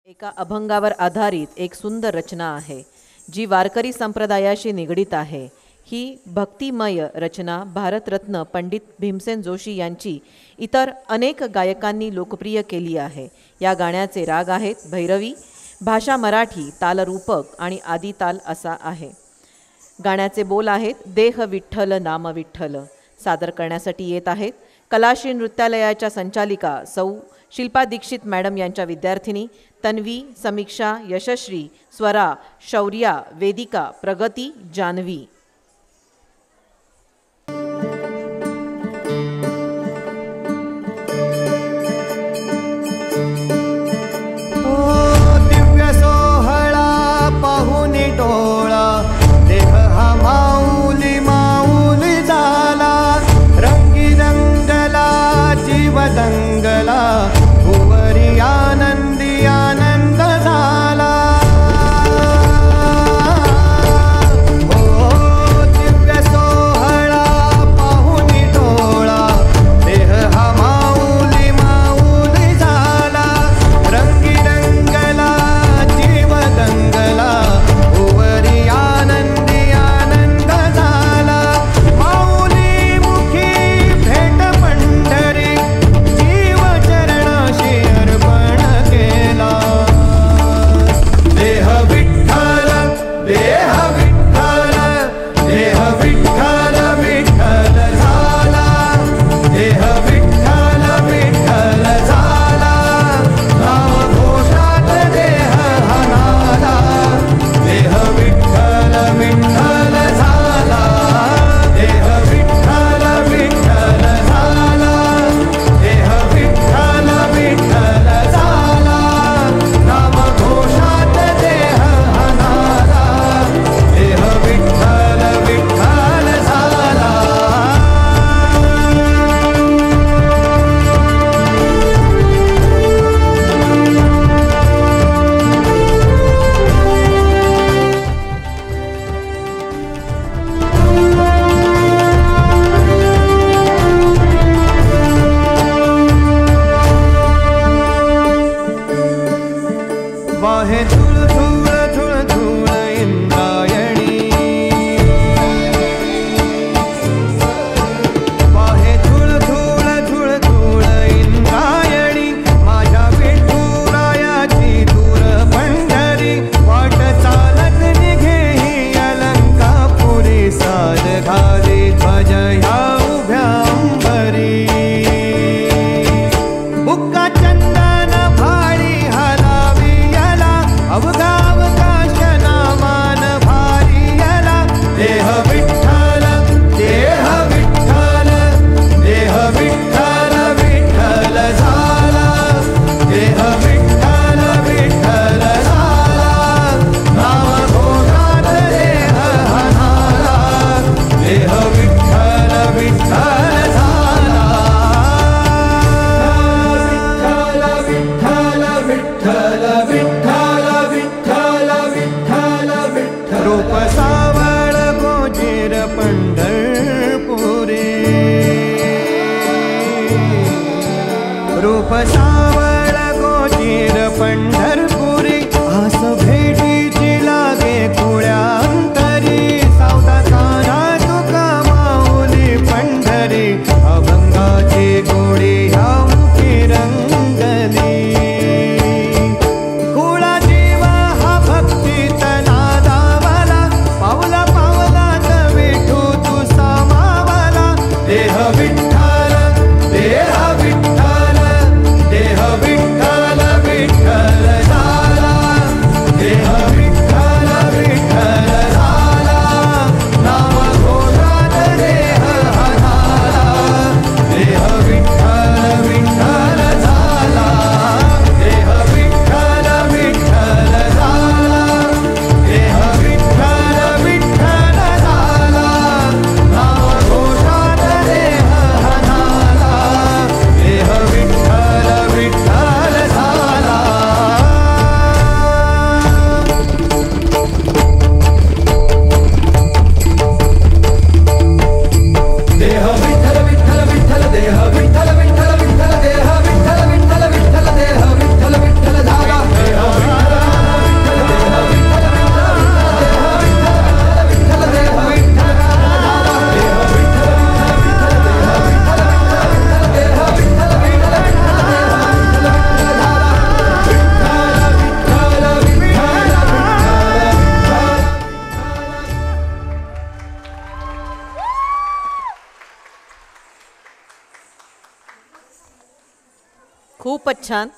एका अभंगावर आधारित एक सुंदर रचना आहे जी वारकरी संप्रदायाशी निगडीत आहे। ही भक्तिमय रचना भारतरत्न पंडित भीमसेन जोशी यांची इतर अनेक गायकांनी लोकप्रिय केली आहे। या गाण्याचे राग आहेत भैरवी, भाषा मराठी, ताल रूपक आणि आदी ताल असा आहे। गाण्याचे बोल आहेत देह विठ्ठल नाम विठ्ठल। सादर करण्यासाठी येत आहेत कलाश्री नृत्यालयाच्या संचालिका सौ शिल्पा दीक्षित मॅडम यांच्या विद्यार्थिनी तन्वी, समीक्षा, यशश्री, स्वरा, शौर्या, वेदिका, प्रगती, जान्हवी। दिव्य सोहळा पाहुनी डोळा, देह हा माऊली माऊली झाला। रंगी रंगला जीव दंगला, भुवरी आनंदी आनंद झाला। दिव्य सोहळा पाहुनी डोळा, देह हा माऊली माऊली झाला। रंगी रंगला जीव दंगला, भुवरी आनंदी आनंद झाला। माऊली मुखी भेट पंढरी, जीव चरणाशी अर्पण केला। देह विठ्ठल देह विठ्ठल देह विठ्ठल विठ्ठल झाला। देह विठ्ठल विठ्ठल झाला, नाम घोषात देह हनाला। देह विठ्ठल विठ्ठल झाला, देह विठ्ठल विठ्ठल झाला। देह विठ्ठल विठ्ठल झाला, नाम घोषात देह हनाला। देह विठ्ठल विठ्ठल झाला। वाहे धूळ धूळ धूळ धूळ इंद्रायणी, वाहे धूळ धूळ धूळ धूळ इंद्रायणी। माझ्या विठुरायाची दूर पंढरी, वाट चालत निघे ही अलंकापुरी। साज घाली ध्वज ह्या उभ्या अंबरी, बुक्का चंदन भाळी हलावी याला। अवघा अवकाश नामान भारी याला। देह विठ्ठल देह विठ्ठल देह विठ्ठल विठ्ठल झाला। देह विठ्ठल विठ्ठल झाला, नाम घोषात देह हनाला। देह विठ्ठल विठ्ठल झाला। विठ्ठल विठ्ठल विठ्ठल विठ्ठल विठ्ठल विठ्ठल। रूप सावळ गोजीर पंढरपुरी, रूप सावळ गोजीर पंढरपुरी। आस भेटीची लागे कुळ्या अंतरी, सावता काना तुका माऊली पंढरी। अभंगाची गोडी ह्या मुखी रंगली, कुळ खूपच छान.